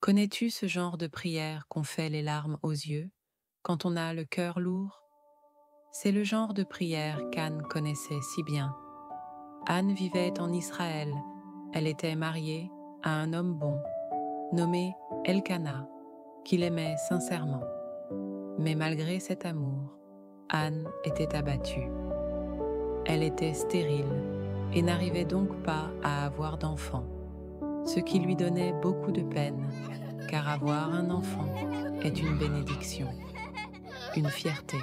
Connais-tu ce genre de prière qu'on fait les larmes aux yeux, quand on a le cœur lourd? C'est le genre de prière qu'Anne connaissait si bien. Anne vivait en Israël. Elle était mariée à un homme bon, nommé Elkana, qu'il aimait sincèrement. Mais malgré cet amour, Anne était abattue. Elle était stérile et n'arrivait donc pas à avoir d'enfant, ce qui lui donnait beaucoup de peine, car avoir un enfant est une bénédiction, une fierté.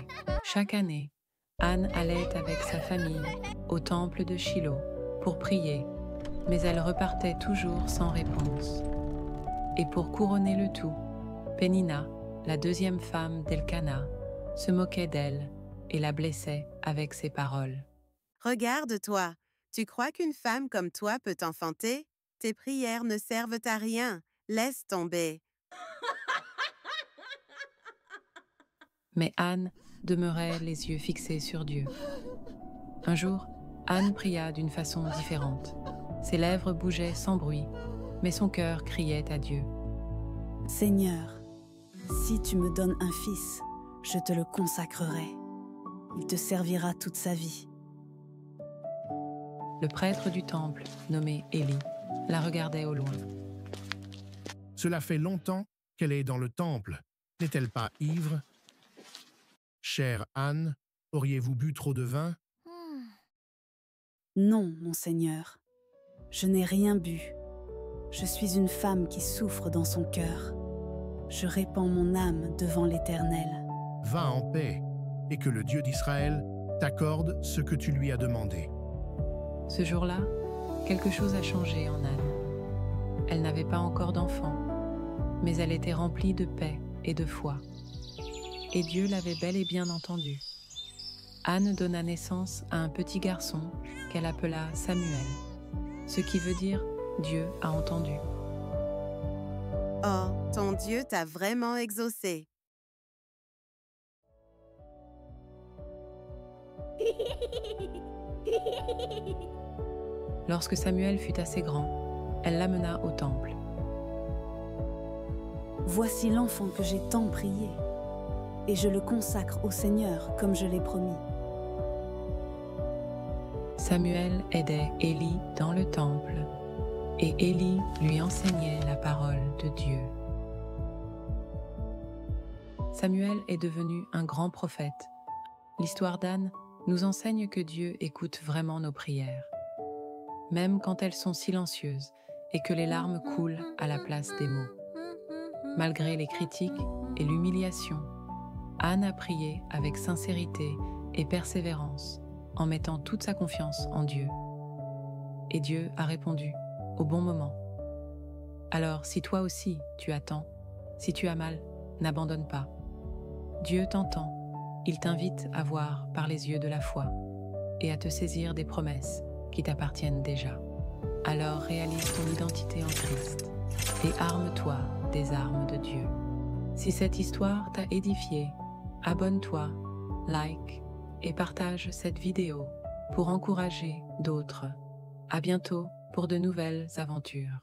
Chaque année, Anne allait avec sa famille au temple de Shiloh pour prier, mais elle repartait toujours sans réponse. Et pour couronner le tout, Pénina, la deuxième femme d'Elkana, se moquait d'elle et la blessait avec ses paroles. Regarde-toi, tu crois qu'une femme comme toi peut t'enfanter? Tes prières ne servent à rien, laisse tomber. Mais Anne demeurait les yeux fixés sur Dieu. Un jour, Anne pria d'une façon différente. Ses lèvres bougeaient sans bruit, mais son cœur criait à Dieu. Seigneur, si tu me donnes un fils, je te le consacrerai. Il te servira toute sa vie. Le prêtre du temple, nommé Élie, la regardait au loin. Cela fait longtemps qu'elle est dans le temple. N'est-elle pas ivre? Chère Anne, auriez-vous bu trop de vin? Non, mon Seigneur, je n'ai rien bu. Je suis une femme qui souffre dans son cœur. Je répands mon âme devant l'Éternel. Va en paix, et que le Dieu d'Israël t'accorde ce que tu lui as demandé. Ce jour-là, quelque chose a changé en Anne. Elle n'avait pas encore d'enfant, mais elle était remplie de paix et de foi. Et Dieu l'avait bel et bien entendue. Anne donna naissance à un petit garçon qu'elle appela Samuel, ce qui veut dire « Dieu a entendu ». Oh, ton Dieu t'a vraiment exaucé. Lorsque Samuel fut assez grand, elle l'amena au temple. Voici l'enfant que j'ai tant prié, et je le consacre au Seigneur comme je l'ai promis. Samuel aidait Élie dans le temple, et Élie lui enseignait la parole de Dieu. Samuel est devenu un grand prophète. L'histoire d'Anne nous enseigne que Dieu écoute vraiment nos prières, même quand elles sont silencieuses et que les larmes coulent à la place des mots. Malgré les critiques et l'humiliation, Anne a prié avec sincérité et persévérance, en mettant toute sa confiance en Dieu. Et Dieu a répondu au bon moment. Alors, si toi aussi tu attends, si tu as mal, n'abandonne pas. Dieu t'entend, il t'invite à voir par les yeux de la foi et à te saisir des promesses qui t'appartiennent déjà. Alors réalise ton identité en Christ et arme-toi des armes de Dieu. Si cette histoire t'a édifié, abonne-toi, like et partage cette vidéo pour encourager d'autres. À bientôt pour de nouvelles aventures.